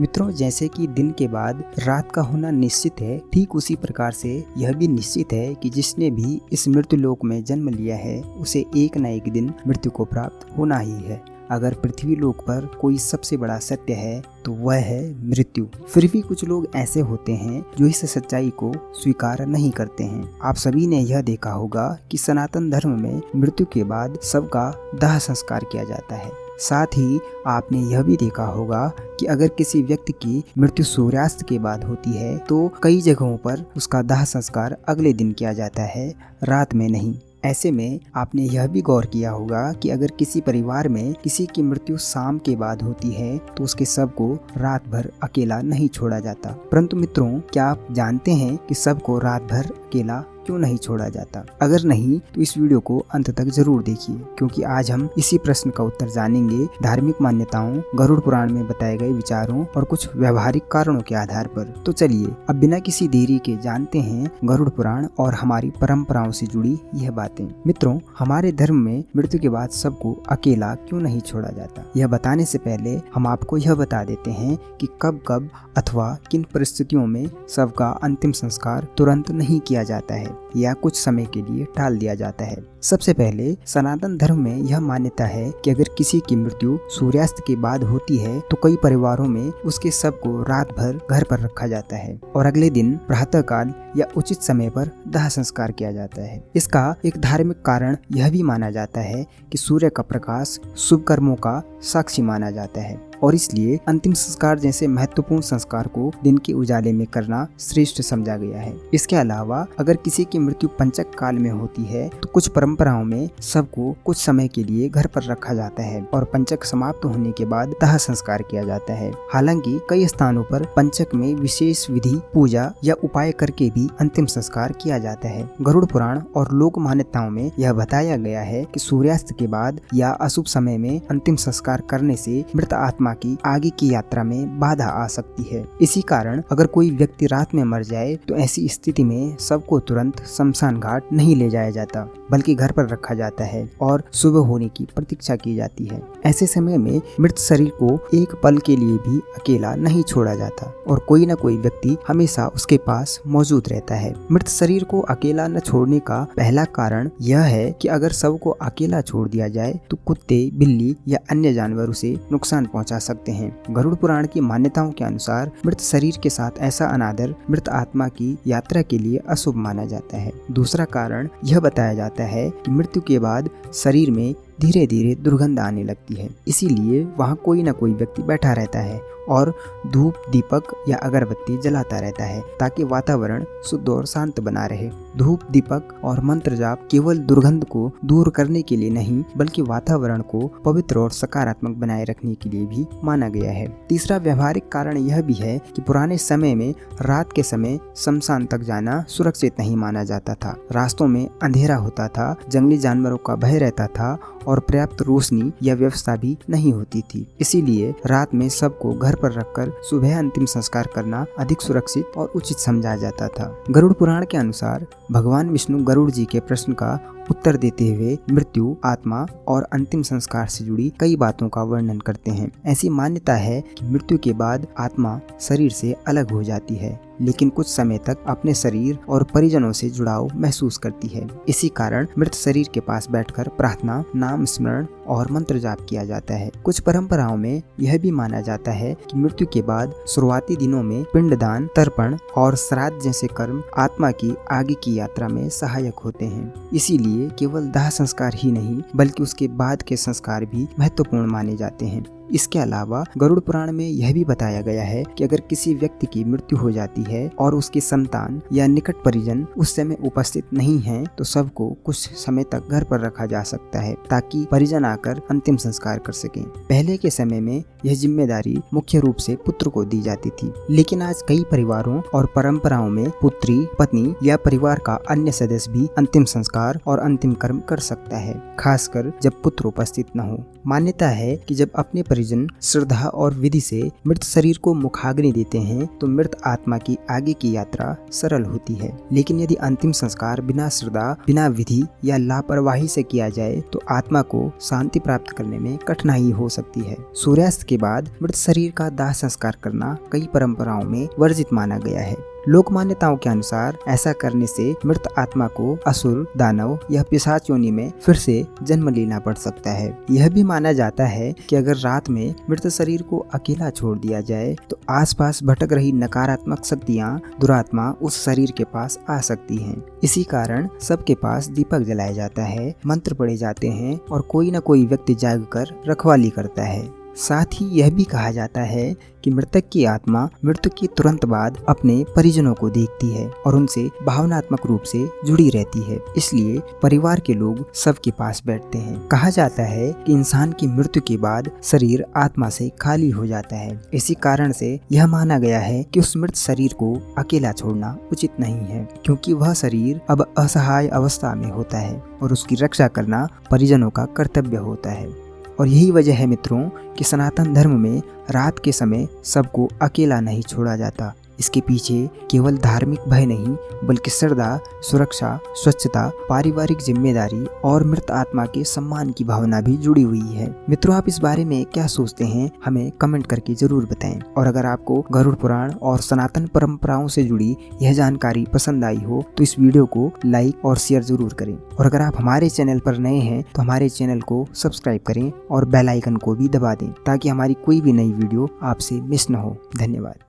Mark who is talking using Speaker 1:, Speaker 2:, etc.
Speaker 1: मित्रों, जैसे कि दिन के बाद रात का होना निश्चित है, ठीक उसी प्रकार से यह भी निश्चित है कि जिसने भी इस मृत्यु लोक में जन्म लिया है उसे एक न एक दिन मृत्यु को प्राप्त होना ही है। अगर पृथ्वी लोक पर कोई सबसे बड़ा सत्य है तो वह है मृत्यु। फिर भी कुछ लोग ऐसे होते हैं जो इस सच्चाई को स्वीकार नहीं करते हैं। आप सभी ने यह देखा होगा कि सनातन धर्म में मृत्यु के बाद सबका दाह संस्कार किया जाता है। साथ ही आपने यह भी देखा होगा कि अगर किसी व्यक्ति की मृत्यु सूर्यास्त के बाद होती है तो कई जगहों पर उसका दाह संस्कार अगले दिन किया जाता है, रात में नहीं। ऐसे में आपने यह भी गौर किया होगा कि अगर किसी परिवार में किसी की मृत्यु शाम के बाद होती है तो उसके शव को रात भर अकेला नहीं छोड़ा जाता। परंतु मित्रों, क्या आप जानते हैं कि शव को रात भर अकेला क्यों नहीं छोड़ा जाता? अगर नहीं तो इस वीडियो को अंत तक जरूर देखिए, क्योंकि आज हम इसी प्रश्न का उत्तर जानेंगे धार्मिक मान्यताओं, गरुड़ पुराण में बताए गए विचारों और कुछ व्यवहारिक कारणों के आधार पर। तो चलिए अब बिना किसी देरी के जानते हैं गरुड़ पुराण और हमारी परंपराओं से जुड़ी यह बातें। मित्रों, हमारे धर्म में मृत्यु के बाद सबको अकेला क्यों नहीं छोड़ा जाता, यह बताने से पहले हम आपको यह बता देते हैं कि कब कब अथवा किन परिस्थितियों में शव का अंतिम संस्कार तुरंत नहीं किया जाता है या कुछ समय के लिए टाल दिया जाता है। सबसे पहले सनातन धर्म में यह मान्यता है कि अगर किसी की मृत्यु सूर्यास्त के बाद होती है तो कई परिवारों में उसके शव को रात भर घर पर रखा जाता है और अगले दिन प्रातः काल या उचित समय पर दाह संस्कार किया जाता है। इसका एक धार्मिक कारण यह भी माना जाता है कि सूर्य का प्रकाश शुभ कर्मों का साक्षी माना जाता है और इसलिए अंतिम संस्कार जैसे महत्वपूर्ण संस्कार को दिन के उजाले में करना श्रेष्ठ समझा गया है। इसके अलावा अगर किसी की मृत्यु पंचक काल में होती है तो कुछ परंपराओं में सबको कुछ समय के लिए घर पर रखा जाता है और पंचक समाप्त होने के बाद दाह संस्कार किया जाता है। हालांकि कई स्थानों पर पंचक में विशेष विधि, पूजा या उपाय करके भी अंतिम संस्कार किया जाता है। गरुड़ पुराण और लोक मान्यताओं में यह बताया गया है कि सूर्यास्त के बाद या अशुभ समय में अंतिम संस्कार करने से मृत आत्मा की आगे की यात्रा में बाधा आ सकती है। इसी कारण अगर कोई व्यक्ति रात में मर जाए तो ऐसी स्थिति में सबको तुरंत शमशान घाट नहीं ले जाया जाता, बल्कि घर पर रखा जाता है और सुबह होने की प्रतीक्षा की जाती है। ऐसे समय में मृत शरीर को एक पल के लिए भी अकेला नहीं छोड़ा जाता और कोई न कोई व्यक्ति हमेशा उसके पास मौजूद रहता है। मृत शरीर को अकेला न छोड़ने का पहला कारण यह है कि अगर शव को अकेला छोड़ दिया जाए तो कुत्ते, बिल्ली या अन्य जानवर उसे नुकसान पहुंचा सकते हैं। गरुड़ पुराण की मान्यताओं के अनुसार मृत शरीर के साथ ऐसा अनादर मृत आत्मा की यात्रा के लिए अशुभ माना जाता है। दूसरा कारण यह बताया जाता है कि मृत्यु के बाद शरीर में धीरे धीरे दुर्गंध आने लगती है, इसीलिए वहाँ कोई न कोई व्यक्ति बैठा रहता है और धूप, दीपक या अगरबत्ती जलाता रहता है ताकि वातावरण शुद्ध और शांत बना रहे। धूप, दीपक और मंत्र जाप केवल दुर्गंध को दूर करने के लिए नहीं, बल्कि वातावरण को पवित्र और सकारात्मक बनाए रखने के लिए भी माना गया है। तीसरा व्यवहारिक कारण यह भी है कि पुराने समय में रात के समय शमशान तक जाना सुरक्षित नहीं माना जाता था। रास्तों में अंधेरा होता था, जंगली जानवरों का भय रहता था और पर्याप्त रोशनी या व्यवस्था भी नहीं होती थी। इसीलिए रात में सबको घर पर रखकर सुबह अंतिम संस्कार करना अधिक सुरक्षित और उचित समझा जाता था। गरुड़ पुराण के अनुसार भगवान विष्णु गरुड़ जी के प्रश्न का उत्तर देते हुए मृत्यु, आत्मा और अंतिम संस्कार से जुड़ी कई बातों का वर्णन करते हैं। ऐसी मान्यता है कि मृत्यु के बाद आत्मा शरीर से अलग हो जाती है, लेकिन कुछ समय तक अपने शरीर और परिजनों से जुड़ाव महसूस करती है। इसी कारण मृत शरीर के पास बैठकर प्रार्थना, नाम स्मरण और मंत्र जाप किया जाता है। कुछ परंपराओं में यह भी माना जाता है कि मृत्यु के बाद शुरुआती दिनों में पिंडदान, तर्पण और श्राद्ध जैसे कर्म आत्मा की आगे की यात्रा में सहायक होते हैं। इसीलिए केवल दाह संस्कार ही नहीं, बल्कि उसके बाद के संस्कार भी महत्वपूर्ण माने जाते हैं। इसके अलावा गरुड़ पुराण में यह भी बताया गया है कि अगर किसी व्यक्ति की मृत्यु हो जाती है और उसकी संतान या निकट परिजन उस समय उपस्थित नहीं हैं, तो शव को कुछ समय तक घर पर रखा जा सकता है ताकि परिजन आकर अंतिम संस्कार कर सकें। पहले के समय में यह जिम्मेदारी मुख्य रूप से पुत्र को दी जाती थी, लेकिन आज कई परिवारों और परंपराओं में पुत्री, पत्नी या परिवार का अन्य सदस्य भी अंतिम संस्कार और अंतिम कर्म कर सकता है, खासकर जब पुत्र उपस्थित न हो। मान्यता है कि जब अपने परिजन श्रद्धा और विधि से मृत शरीर को मुखाग्नि देते हैं तो मृत आत्मा की आगे की यात्रा सरल होती है। लेकिन यदि अंतिम संस्कार बिना श्रद्धा, बिना विधि या लापरवाही से किया जाए तो आत्मा को शांति प्राप्त करने में कठिनाई हो सकती है। सूर्यास्त के बाद मृत शरीर का दाह संस्कार करना कई परंपराओं में वर्जित माना गया है। लोक मान्यताओं के अनुसार ऐसा करने से मृत आत्मा को असुर, दानव या पिशाच योनि में फिर से जन्म लेना पड़ सकता है। यह भी माना जाता है कि अगर रात में मृत शरीर को अकेला छोड़ दिया जाए तो आसपास भटक रही नकारात्मक शक्तियाँ, दुरात्मा उस शरीर के पास आ सकती हैं। इसी कारण सबके पास दीपक जलाया जाता है, मंत्र पढ़े जाते हैं और कोई न कोई व्यक्ति जागकर रखवाली करता है। साथ ही यह भी कहा जाता है कि मृतक की आत्मा मृत्यु के तुरंत बाद अपने परिजनों को देखती है और उनसे भावनात्मक रूप से जुड़ी रहती है, इसलिए परिवार के लोग सबके पास बैठते हैं। कहा जाता है कि इंसान की मृत्यु के बाद शरीर आत्मा से खाली हो जाता है। इसी कारण से यह माना गया है कि उस मृत शरीर को अकेला छोड़ना उचित नहीं है, क्योंकि वह शरीर अब असहाय अवस्था में होता है और उसकी रक्षा करना परिजनों का कर्तव्य होता है। और यही वजह है मित्रों कि सनातन धर्म में रात के समय सबको अकेला नहीं छोड़ा जाता। इसके पीछे केवल धार्मिक भय नहीं बल्कि श्रद्धा, सुरक्षा, स्वच्छता, पारिवारिक जिम्मेदारी और मृत आत्मा के सम्मान की भावना भी जुड़ी हुई है। मित्रों, आप इस बारे में क्या सोचते हैं हमें कमेंट करके जरूर बताएं। और अगर आपको गरुड़ पुराण और सनातन परंपराओं से जुड़ी यह जानकारी पसंद आई हो तो इस वीडियो को लाइक और शेयर जरूर करें। और अगर आप हमारे चैनल पर नए हैं तो हमारे चैनल को सब्सक्राइब करें और बेल आइकन को भी दबा दें ताकि हमारी कोई भी नई वीडियो आपसे मिस न हो। धन्यवाद।